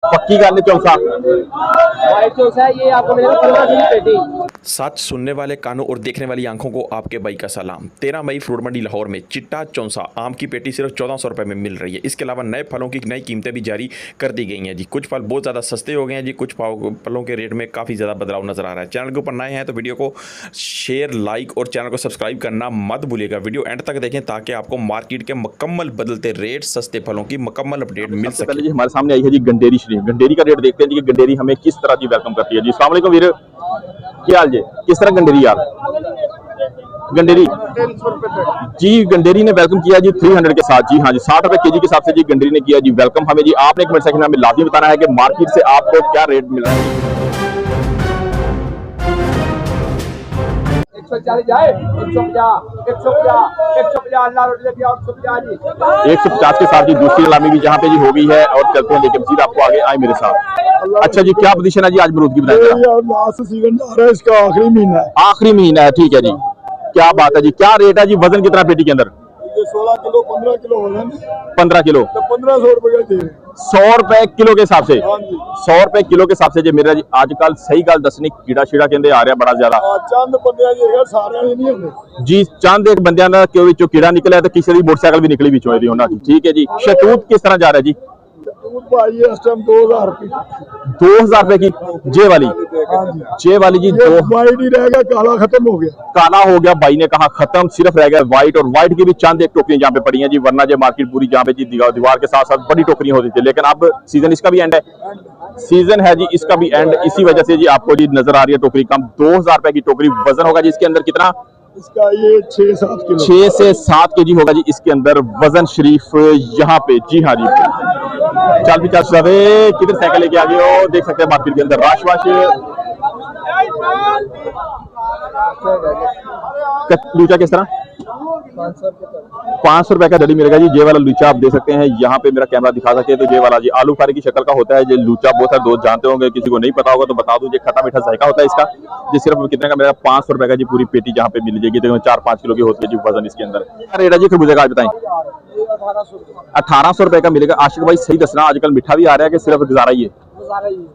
पक्की गल चौसा ये आपको मिलेगा 15 की पेटी। सच सुनने वाले कानों और देखने वाली आंखों को आपके भाई का सलाम। 13 मई फ्रूट मंडी लाहौर में चिट्टा चौंसा आम की पेटी सिर्फ 1400 रुपये में मिल रही है। इसके अलावा नए फलों की नई कीमतें भी जारी कर दी गई हैं जी। कुछ फल बहुत ज़्यादा सस्ते हो गए हैं जी, कुछ फलों के रेट में काफ़ी ज़्यादा बदलाव नजर आ रहा है। चैनल के ऊपर नए हैं तो वीडियो को शेयर, लाइक और चैनल को सब्सक्राइब करना मत भूलिएगा। वीडियो एंड तक देखें ताकि आपको मार्केट के मुकम्मल बदलते रेट, सस्ते फलों की मुकम्मल अपडेट मिल सके। जी हमारे सामने आई है जी गंडेरी शरीफ। गंडेरी का रेट देखते हैं जी कि गंडेरी हमें किस तरह की वेलकम करती है जी। अस्सलाम वालेकुम वीर, क्या हाल जी? किस तरह गंडेरी यार? गंडेरी जी, गंडेरी ने वेलकम किया जी 300 के साथ जी। हाँ जी, 60 रुपए केजी के हिसाब से जी गंडेरी ने किया जी वेलकम हमें जी। आपने कमेंट सेक्शन में हमें लाजमी बताना है कि मार्केट से आपको क्या रेट मिल रहा है। 140 जाए 150 150 150 अल्लाह रोटी लगी 150 जी 150 के साथ जी दूसरी नीलामी भी जहाँ पे जी हो गई है और चलते हैं लेकिन सीधा आपको आगे आए मेरे साथ। अच्छा जी, क्या पोजीशन है जी आज अमरूद की? बताइए। लास्ट सीजन जा रहा है, इसका आखिरी महीना है। आखिरी महीना है, ठीक है जी। क्या बात है जी, क्या रेट है जी? वजन कितना पेटी के अंदर? ये 16 किलो 15 किलो वजन 15 किलो तो 1500 रुपए का दे। 100 रुपए किलो के हिसाब से? हाँ जी। 100 रुपए किलो के हिसाब से जी मेरा जी। आजकल सही गल दसनी कीड़ा शीड़ा कहते आ रहा बड़ा ज्यादा चंद बंदे जी सारे नहीं होंगे जी। चंद एक बंदियां दा क्यों कीड़ा निकला है तो किसी की मोटरसाइकिल भी निकली बिचों दी उन्होंने। ठीक है जी। शतूत किस तरह जा रहा है जी? दूध भाई इस टाइम 2000 रुपए 2000 रुपए की जे वाली? जे वाली जी दो वाइट ही रहेगा, काला खत्म हो गया। काला हो गया भाई ने कहा, खत्म, सिर्फ रह गया व्हाइट। और व्हाइट की भी चंद एक टोकरियां जहाँ पे पड़ी हैं जी, वरना जो मार्केट पूरी जहाँ पे जी दीवार के साथ साथ बड़ी टोकरियां होती थी। लेकिन अब सीजन इसका भी एंड है, सीजन है जी इसका भी एंड। इसी वजह से जी आपको जी नजर आ रही है टोकरी कम। 2000 रुपए की टोकरी। वजन होगा जी इसके अंदर कितना? इसका ये 6-7 किलो 6 से 7 केजी होगा जी इसके अंदर वजन शरीफ यहाँ पे जी। हाँ जी, चल भी चल सवे किधर साइकिल लेके आ गए हो, देख सकते हैं मार्केट के अंदर राश वाश। लूचा किस तरह? 500 रुपए का दड़ी मिलेगा जी। जे वाला लूचा आप देख सकते हैं यहाँ पे, मेरा कैमरा दिखा सकते हैं तो जे वाला जी आलू खारे की शक्ल का होता है। जो लूचा बहुत सारे दोस्त जानते होंगे, किसी को नहीं पता होगा तो बता दूं, ये खट्टा मीठा जायका होता है इसका। जी सिर्फ कितने का मिलेगा? 500 रुपए का जी पूरी पेटी जहाँ पे मिल जाएगी। तो 4-5 किलो की होती है जी वजन इसके अंदर। रेट है जी खरबूजे का आज बताएं? 1800 रुपए का मिलेगा। आशिक भाई सही दसना, आजकल मिठा भी आ रहा है कि सिर्फ गुजारा ही है?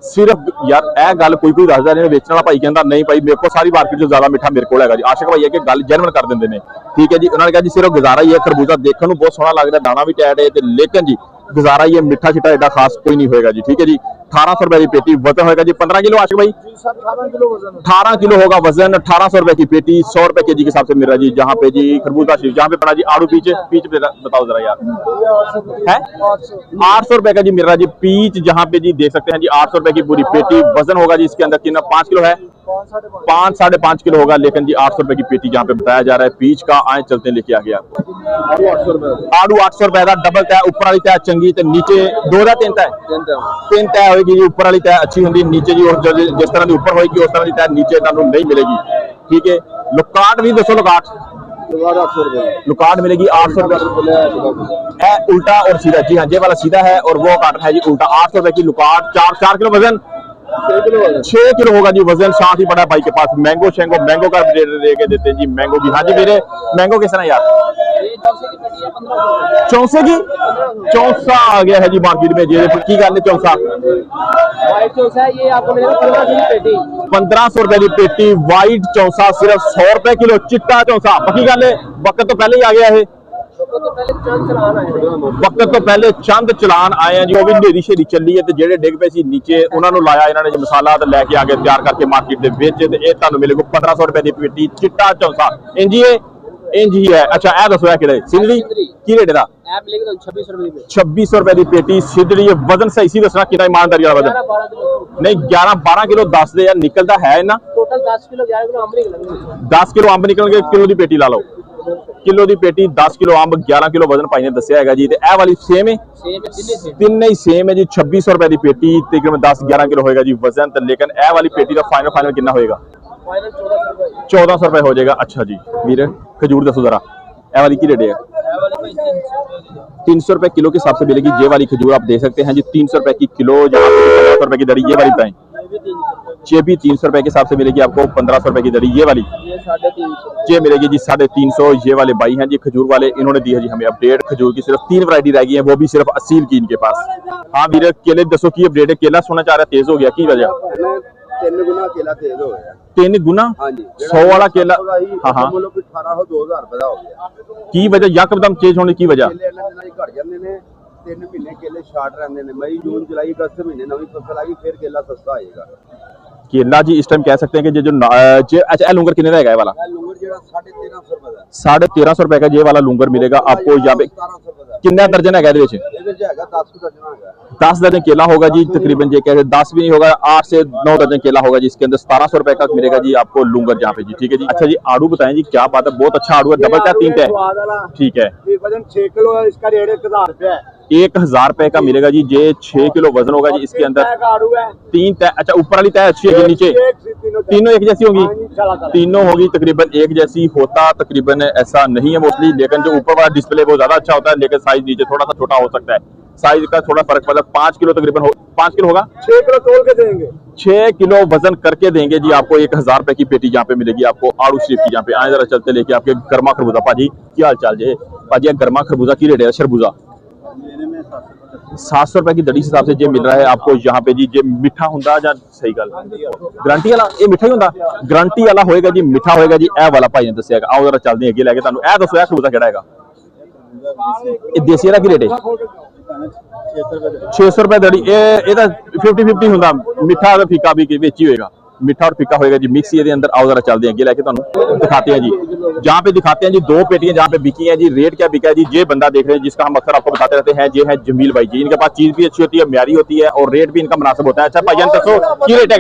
सिर्फ यार ए गल कोई दसदा नहीं, बेचने वाला भाई कहता नहीं भाई मेरे को सारी मार्केट जो ज्यादा मिठा मेरे को है जी। आशिक भाई है कि गल जेन्युइन कर देंगे ने। ठीक है जी, उन्होंने कहा जी सिर्फ गुजारा ही है। खरबूजा देखने बहुत सोहना लग रहा है, दाना भी टाइट है, लेकिन जी गुजारा ही है, मिठा छिठा एडा खास कोई नहीं होगा जी। ठीक है जी, 1800 रुपए की पेटी। वजन होगा जी 15 किलो। आशिक भाई 18 किलो होगा वजन। 1800 रुपए की पेटी 100 रुपए केजी के हिसाब से मिल रहा है जी। जहाँ पे जी खरबूजा शरीफ जहाँ पे पड़ा जी आड़ू पीच बताओ जरा यार है 800 रुपए का जी मिल रहा है जी। पीच जहाँ पे जी देख सकते हैं जी 800 रुपए की पूरी पेटी। वजन होगा जी इसके अंदर कितना? 5 किलो है, 5-5.5 किलो होगा। लेकिन जी 800 रुपए की पेटी जहाँ पे बताया जा रहा है पीच का। आए चलते लेके आ गया आड़ू 800 रुपए का डबल तय। ऊपर वाली तय चंगी ते नीचे 2-3 तय होगी जी। ऊपर वाली तय अच्छी होगी, नीचे जी जिस तरह की ऊपर होगी उस तरह की तय नीचे नहीं मिलेगी। ठीक है, लुकाट भी दसो। लुकाट मिलेगी 800 रुपए उल्टा और सीधा जी। हाँ, ये वाला सीधा है और वो काट है जी उल्टा। 800 रुपए की लुकाट। 4 किलो वजन 6 किलो होगा जी वजन। साथ ही बड़ा भाई के पास मैंगो मैंगो का लेके देते हैं जी। मैंगो भी हाँ जी मेरे मैंगो किस तरह यार? चौसे की चौसा आ गया है जी मार्केट में। जी की गल है चौसा ये आपको मिलेगा 15 की पेटी 1500 रुपए की पेटी। व्हाइट चौसा सिर्फ 100 रुपए किलो। चिट्टा चौसा पक्की गल है, वक्त तो पहले ही आ गया है। वक्त तो पहले चंद चलान आए हैं जी। वो भी नेरी शेरी चली है, जेडे डिग पे सी नीचे उन्होंने लाया इन्होंने जो मसाला लैके आके तैयार करके मार्केट के बेच ते ये तुहानू मिलेगा 1500 रुपए की पेटी। चिट्टा चौसा इंज ही है। अच्छा ए दसो कि सिंधड़ी की रेट दा? 2600 रुपए की पेटी सिद्धड़ी। वजन सही सी दसना कितना? ईमानदारी वाला वजन नहीं 11-12 किलो 10 दे यार निकलता है ना। टोटल 10 किलो 11 किलो अम्ब निकलेंगे। 10 किलो अम्ब निकलेंगे। किलो की पेटी ला लो, किलो की पेटी 10 किलो अम्ब 11 किलो वजन भाई ने दसिया है जी। ए वाली सेम है, तीन ही सेम है जी। 2600 रुपए की पेटी तकरीबन 10-11 किलो होगा जी वजन। लेकिन ए वाली पेटी का फाइनल कितना होगा? 1400 रुपए हो जाएगा। अच्छा जी वीर खजूर दसो जरा ए वाली की रेट है? 300 रुपए किलो के हिसाब से मिलेगी। ये वाली खजूर आप देख सकते हैं जी 300 रुपए की किलो। जहाँ पे 1500 रुपए की दड़ी ये वाली बताएं। ये भी 300 रुपए के हिसाब से मिलेगी आपको 1500 रुपए की दड़ी। ये वाली ये मिलेगी जी 350। ये वाले भाई हैं जी खजूर वाले, इन्होंने दी है जी हमें अपडेट। खजूर की सिर्फ 3 वैरायटी रह गई है, वो भी सिर्फ असील की इनके पास। हाँ वीर, केले दसो की अपडेट है? केला सोना चाह रहा तेज हो गया, की वजह? 3 गुना केला तेज हो गया। 3 गुना? हाँ जी, 100 वाला केला। हाँ हाँ, 1800-2000 रुपए का हो गया। की वजह यकदम चेंज होने की वजह? केले घट जाते ने, 3 महीने केले शार्ट रहते हैं। मई जून जुलाई अगस्त महीने नवी फसल आएगी, फिर केला सस्ता आएगा। केला जी इस टाइम कह सकते हैं कि जो अच्छा लूंगर कितने का है वाला? लूंगर जेड़ा 1350 रुपए का। 1350 रुपए का ये वाला लूंगर मिलेगा आपको यहाँ पे। 1700 रुपए का। कितना दर्जन है? 10 दर्जन होगा। 10 दर्जन केला होगा जी तकरीबन। ये कहते 10 भी नहीं होगा, 8 से 9 दर्जन केला होगा जी। इसके अंदर 1700 रुपए का मिलेगा जी आपको लूंगर जहाँ पे जी। ठीक है जी। अच्छा जी आड़ू बताएं जी, क्या बात है, बहुत अच्छा आड़ू है। डबल क्या 3 तय? ठीक है, वजन 6 किलो है, इसका रेट 1000 रुपए है। 1000 रुपए का मिलेगा जी। ये 6 किलो वजन होगा जी इसके अंदर। आड़ू है 3 तय। अच्छा ऊपर वाली तय अच्छी है, नीचे तीनों एक जैसी होगी? तीनों होगी तकरीबन एक जैसी। होता तकरीबन ऐसा नहीं है मोस्टली, लेकिन जो ऊपर वाला डिस्प्ले वो ज्यादा अच्छा होता है, लेकिन साइज नीचे थोड़ा सा छोटा हो सकता है। साइज का थोड़ा फर्क, मतलब 5 किलो तकरीबन 5 किलो होगा। 6 किलो तोल के देंगे। 6 किलो वजन करके देंगे जी आपको। 1000 रुपए की पेटी जहाँ पे मिलेगी आपको आड़ू शरीफ की। जहाँ पे आए जरा चलते लेके आपके गर्मा खरबूजा। पाजी क्या हाल चाल जी? पाजी गर्मा खरबूजा की रेट है? शरबूजा 700 रुपए की दड़ी हिसाब से जे मिल रहा है आपको यहाँ पे जी। जे मिठा होंदा या सही गल गारंटी वाला? ये मिठा ही होंदा, गारंटी वाला होएगा जी, मिठा होएगा जी। ए वाला भाई ने दसिया। आओ जरा चलते हैं अगे लेके ਤੁਹਾਨੂੰ। ए दसो ए खरबूजा केड़ा हैगा? ये देसी वाला की रेट है? 600 रुपए दड़ी। ये 50-50 होंदा, मिठा और फीका भी बेची होएगा। मिठा और फीका होएगा जी, मिक्स ये अंदर। आओ जरा चलते हैं अगे लेके ਤੁਹਾਨੂੰ दिखाते हैं जी। जहाँ पे दिखाते हैं जी 2 पेटियां जहाँ पे बिकी हैं जी। रेट क्या बिका है जी? ये बंदा देख रहे हैं जिसका हम अक्सर आपको बताते रहते हैं, ये है जमील भाई जी। इनके पास चीज भी अच्छी होती है, म्यारी होती है, और रेट भी इनका मुनासिब होता है। अच्छा भाईजान दसो की रेट है?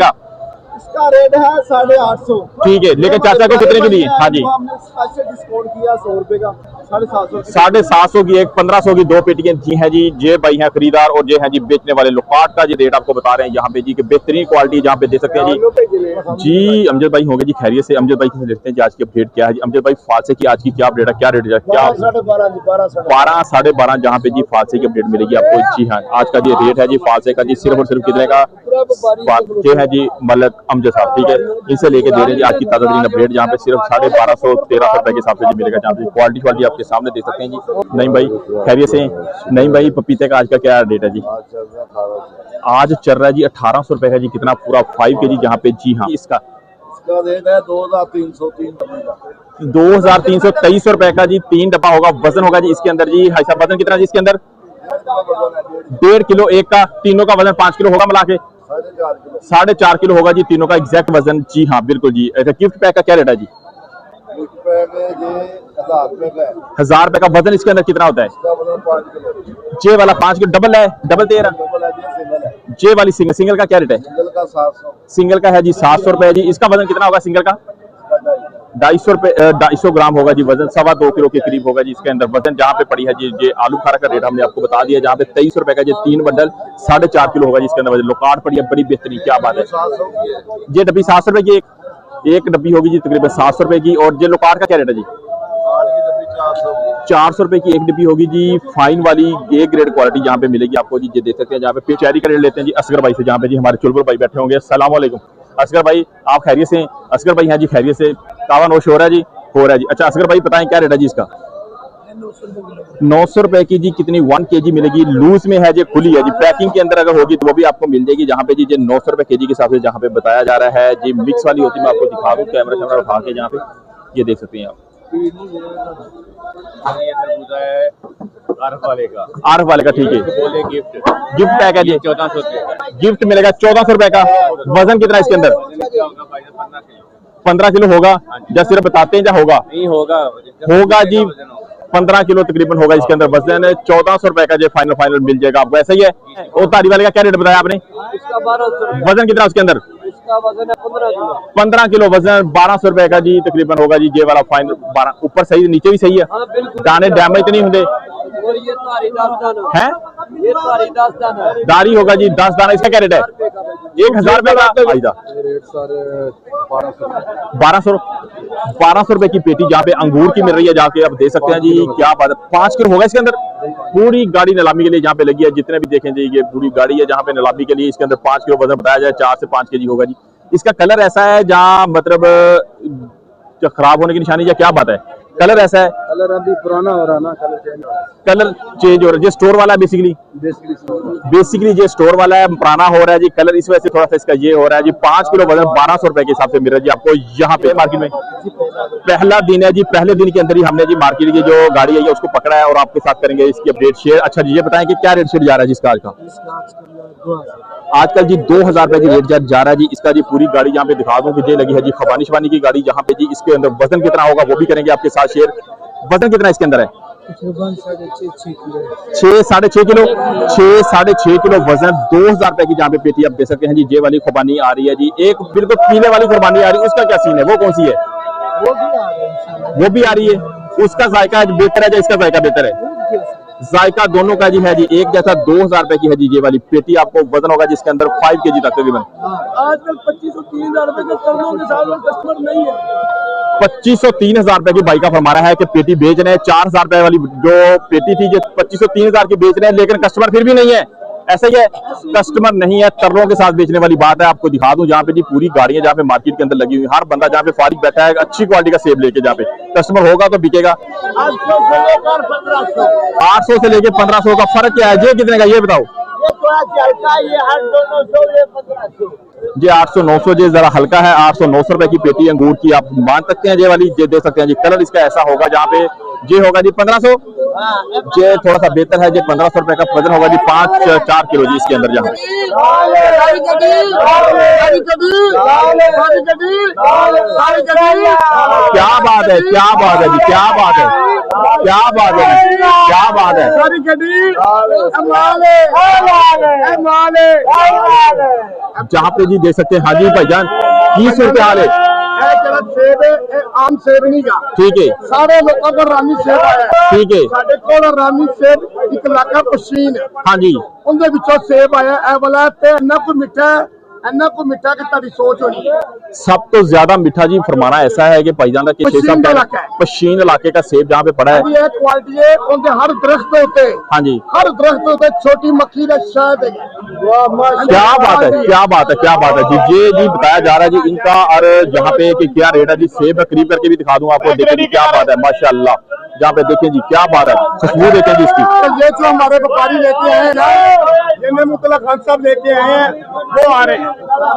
इसका रेट है 850। ठीक है, लेकिन चाचा को कितने की दी? हाँ जी, हमने स्पेशल डिस्काउंट किया 100 रुपए का। 750 750 की एक, 1500 की 2 पेटियां जी हैं जी। ये भाई हैं खरीदार और ये हैं जी बेचने वाले। लोकाट का ये रेट आपको बता रहे हैं यहाँ पे जी, कि बेहतरीन क्वालिटी जहाँ पे दे सकते हैं जी। जी अमजद भाई होंगे जी खैरियत से? अमजद भाई से देखते हैं जी आज की अपडेट क्या है जी। अमजद भाई फालसे की आज की क्या अपडेट है? क्या रेट है? क्या 12 साढ़े 12 जहाँ पे जी फालसे की अपडेट मिलेगी आपको। जी हाँ, आज का जी रेट है जी फालसे का जी सिर्फ और सिर्फ कितने का? ये है जी मलक अमजद साहब। ठीक है, इनसे लेके दे रहे हैं जी आज की ताजा तरीन अपडेट, जहाँ पे सिर्फ 1250-1300 रुपए के हिसाब से जी मिलेगा। जहाँ पे क्वालिटी आपके सामने देख सकते हैं जी। नहीं भाई खैरियत से? नहीं भाई, पपीते का आज का क्या रेट है जी? आज चल रहा है जी 1800 रुपए का जी। कितना? पूरा 5 kg जहाँ पे जी हाँ। इसका रेट है 2303 2323 रुपए का जी। 3 डब्बा होगा। वजन होगा जी इसके अंदर जी। हाई साहब वजन कितना जी इसके अंदर? 1.5 किलो एक का। तीनों का वजन 5 किलो होगा मिला के? 4.5 किलो होगा जी तीनों का एग्जैक्ट वजन। जी हाँ बिल्कुल जी। गिफ्ट पैक का क्या रेट है जी? 1000 रुपए का। वजन इसके अंदर कितना होता है? जे वाला 5 किलो डबल है? डबल 13? जे वाली सिंगल का क्या रेट है? सिंगल का है जी 700 रुपए जी। इसका वजन कितना होगा सिंगल का? 250 रुपए 250 ग्राम होगा जी। वजन 2.25 किलो के करीब होगा जी इसके अंदर। वजन जहाँ पे पड़ी है जी, ये आलू खारा का रेट हमने आपको बता दिया, जहाँ पे 2300 रुपए का जी 3 बंडल 4.5 किलो होगा जी इसके अंदर। वजन लोकाट पड़ी है, बड़ी बेहतरीन। क्या बात है? ये डब्बी 700 रुपए की एक डब्बी होगी जी तकरीबन 700 रुपए की। और ये लोकाट का क्या रेट है जी? 400 रुपए की एक डिब्बी होगी जी। फाइन वाली ए ग्रेड क्वालिटी यहाँ पे मिलेगी आपको जी। ये देख सकते हैं जहाँ पे चेरी का रेट लेते हैं जी असगर भाई से, जहाँ पे जी हमारे चुलबुल भाई बैठे होंगे। अस्सलाम वालेकुम असगर भाई, आप खैरियत से? असगर भाई हैं जी खैरियत से। कावा नोश हो रहा है जी? हो रहा है जी। अच्छा असगर भाई बताएं क्या रेट है जी इसका? 900 रुपए की जी। कितनी 1 kg मिलेगी? लूज में है जी, खुली है जी। पैकिंग के अंदर अगर होगी तो वो भी आपको मिल जाएगी। जहाँ पे जी 900 रुपए kg के हिसाब से जहाँ पे बताया जा रहा है जी। मिक्स वाली होती है, मैं आपको दिखा दूँ कैमरा उठा के। जहाँ पे ये देख सकते हैं आप, आरफ वाले का। ठीक है, गिफ्ट पैक है जी 1400। गिफ्ट मिलेगा 1400 रुपए का। वजन कितना इसके अंदर? 15 किलो होगा? या सिर्फ बताते हैं या होगा? नहीं होगा जी 15 किलो तकरीबन होगा इसके अंदर। वजन 1400 रुपए का जो फाइनल मिल जाएगा आपको। ऐसा ही है? और तारी वाले का क्या रेट बताया आपने? इसका 1200। वजन कितना उसके अंदर? इसका वजन है 15 किलो। 15 किलो वजन 1200 रुपए का जी तकरीबन होगा जी। ये वाला फाइनल 12 ऊपर सही, नीचे भी सही है। दाने डैमेज तो नहीं होंगे? और ये तारी 10 दाना है? ये तारी 10 दाना दारी होगा जी 10 दाना। इसका क्या रेट है? 1000 रुपए का। रेट सारे 1200 रुपए की पेटी जहाँ पे अंगूर की मिल रही है। जाके आप देख सकते हैं जी। क्या बात है? 5 किलो होगा इसके अंदर। पूरी गाड़ी नीलामी के लिए जहाँ पे लगी है, जितने भी देखें जी ये पूरी गाड़ी है जहाँ पे नीलामी के लिए। इसके अंदर 5 किलो वजन बताया जाए, 4 से 5 kg होगा जी। इसका कलर ऐसा है जहाँ मतलब खराब होने की निशानी या क्या बात है? कलर ऐसा है, कलर अभी पुराना हो रहा ना, कलर चेंज हो रहा है। कलर चेंज हो रहा है। ये स्टोर वाला है बेसिकली ये स्टोर वाला है, पुराना हो रहा है जी। कलर इस वजह से थोड़ा सा इसका ये हो रहा है जी। 5 किलो वजन 1200 रुपए के हिसाब से मिल रहा है जी आपको यहाँ पे मार्केट में। पहला दिन है जी, पहले दिन के अंदर ही हमने जी मार्केट की जो गाड़ी है उसको पकड़ा है और आपके साथ करेंगे इसकी अपडेट शेयर। अच्छा जी, ये बताएं कि क्या रेट शेयर जा रहा है जिसका आज का? आजकल जी 2000 रुपए की रेट जा रहा है जी इसका जी। पूरी गाड़ी यहाँ पे दिखा दूं कि ये लगी है जी खबानी शबानी की गाड़ी जहाँ पे जी। इसके अंदर वजन कितना होगा वो भी करेंगे आपके साथ शेयर। वजन कितना इसके अंदर है? 6 साढ़े 6 किलो 6.5 किलो वजन। 2000 रुपए की जहाँ पे पेटी आप दे सकते हैं जी। ये वाली खुबानी आ रही है जी, एक बिल्कुल पीले वाली खुबानी आ रही है। उसका क्या सीन है, वो कौन सी है? वो भी आ रही है। उसका जायका बेहतर है या इसका जायका बेहतर है? जायका दोनों का जी है जी एक जैसा। 2000 रुपए की है जी ये वाली पेटी। आपको वजन होगा जिसके अंदर 5 kg तक तकरीबन। आजकल 2500-3000 रुपए के कर्जों के साथ में कस्टमर नहीं है। 2500-3000 रुपए की बाइक का फरमा रहा है कि पेटी बेच रहे हैं। 4000 रुपए वाली जो पेटी थी जो 2500-3000 की बेच रहे हैं, लेकिन कस्टमर फिर भी नहीं है। ऐसा ही है, कस्टमर नहीं है। तरलों के साथ बेचने वाली बात है। आपको दिखा दूं जहाँ पे जी पूरी गाड़ियां जहाँ पे मार्केट के अंदर लगी हुई, हर बंदा जहाँ पे फारिग बैठा है अच्छी क्वालिटी का सेब लेके, जहाँ पे कस्टमर होगा तो बिकेगा। 800 से लेकर 1500। 800 से लेके 1500 का फर्क क्या है? ये कितने का ये बताओ? ये थोड़ा हल्का है, ये 800-900, ये 1500। ये 800-900 जे जरा हल्का है। 800-900 रुपए की पेटी अंगूर की आप मान सकते हैं। ये वाली ये दे सकते हैं जी। कलर इसका ऐसा होगा जहाँ पे ये होगा जी 1500। ये थोड़ा सा बेहतर है जी। 1500 रुपए का वजन होगा जी। 5-4 किलो जी इसके अंदर जहाँ। क्या बात है, क्या बात है जी, क्या बात है, क्या बात है, क्या बात है। जहाँ पे जी देख सकते हैं। हाँ जी भाईजान, की सूरत हाल है? सेब है, आम सेब नहीं का। ठीक है, सारे लोगों को रानी सेब आया। ठीक है। ਸਾਡੇ ਕੋਲ ਰਾਨੀ ਸੇਬ 1 ਲੱਖ ਪਸ਼ੀਨ ਹੈ। हाँ जी, ਉਹਦੇ ਵਿੱਚੋਂ ਸੇਬ ਆਇਆ ਇਹ ਵਾਲਾ ਤੇ ਇੰਨਾ ਕੋ ਮਿੱਠਾ ਹੈ, ਇੰਨਾ ਕੋ ਮਿੱਠਾ ਕਿ ਤੁਹਾਡੀ ਸੋਚ ਹੋਣੀ ਹੈ। सब तो ज्यादा मीठा जी फरमाना ऐसा है कि भाईजान का कि शेख साहब पश्चिम इलाका है। पश्चिम इलाके का सेब जहाँ पे पड़ा है। ਇਹ ਕੁਆਲਿਟੀ ਹੈ ਉਹਦੇ ਹਰ ਦਰਖਤ ਦੇ ਉੱਤੇ, हाँ जी, ਹਰ ਦਰਖਤ ਦੇ ਉੱਤੇ ਛੋਟੀ ਮੱਖੀ ਦਾ ਸ਼ਹਿਦ ਹੈ। ਵਾਹ ਮਾਸ਼ਾਅੱਲਾ। क्या बात है, क्या बात है, क्या बात है जी। ये जी बताया जा रहा है जी इनका। और यहाँ पे कि क्या रेट है जी। सेब करीब करके भी दिखा दूं आपको। देखिए जी क्या बात है माशाल्लाह। यहाँ पे देखें जी क्या बात है, खुशबू देखें जी इसकी। तो ये जो हमारे व्यापारी लेके आए हैं ना, ये मुतला खान साहब लेके आए हैं, वो आ रहे हैं।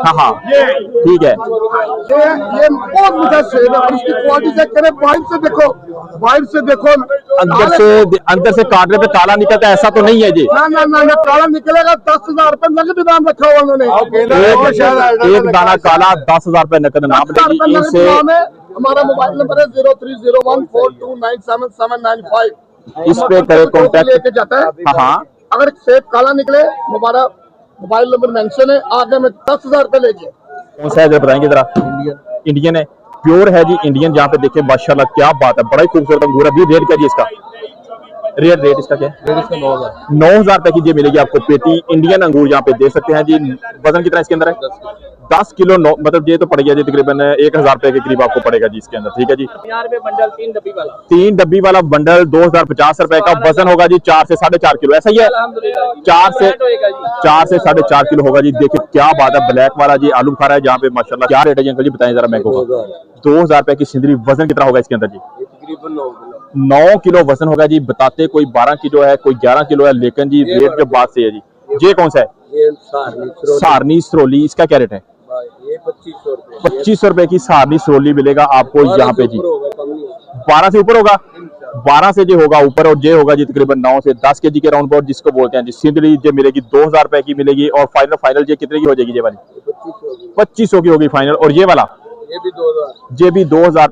हाँ हाँ, ठीक है। ये बहुत मीठा सेब है और इसकी क्वालिटी चेक करें। वाइट से देखो, वाइट से देखो। अंदर से काटने पे काला निकलता है, ऐसा तो नहीं है जी? ना ना ना ना, काला निकलेगा। 10,000 रुपए नकद इनाम रखा हुआ उन्होंने। एक दाना काला 10,000 रुपए नकद नाम नकद इनसे। इनाम है। हमारा मोबाइल नंबर है 030142977795। इस पे करे कॉन्टेक्ट। लेके जाता है। हाँ हाँ, अगर सेब काला निकले, हमारा मोबाइल नंबर मेंशन है, आगे में 10,000 रुपए लीजिए। कौन सा है जरा बताएंगे जरा? इंडियन है, प्योर है जी इंडियन। जहाँ पे देखे माशाल्लाह क्या बात है, बड़ा ही खूबसूरत अंगूर है। रेट क्या जी इसका? रेट इसका क्या है? 9,000 रुपए की ये मिलेगी आपको पेटी इंडियन अंगूर। यहाँ पे दे सकते हैं जी। वजन कितना इसके अंदर है? 10 किलो। मतलब ये तो पड़ेगा जी तकरीबन 1000 रुपए के करीब आपको पड़ेगा जी इसके अंदर। ठीक है जी। 3 डब्बी वाला बंडल 2050 रुपए का। वजन होगा जी 4 से 4.5 किलो। ऐसा ही है, 4 से 4.5 किलो होगा जी। देखिए क्या बात है, ब्लैक वाला जी आलू खा रहा है जहाँ पे माशाल्लाह। क्या रेट है जी अंकल जी बताएं जरा मैंगो का? 2000 रुपए की सिंदरी। वजन कितना होगा इसके अंदर जी? 9 किलो वजन होगा जी। बताते कोई 12 किलो है, कोई 11 किलो है, लेकिन जी रेट जब बात से है जी। ये कौन सा है? सारनी सरोली। इसका क्या रेट है? 2500 रुपए की सारनी सरोली मिलेगा आपको यहाँ पे जी। 12 से ऊपर होगा, 12 से जो होगा ऊपर। और ये होगा जी तकरीबन 9 से 10 kg के राउंड पर, जिसको बोलते हैं जी सिंदरी। ये मिलेगी 2000 रुपए की मिलेगी। और फाइनल ये कितने की हो जाएगी? ये वाली 2500 की होगी फाइनल। और ये वाला ये भी 2000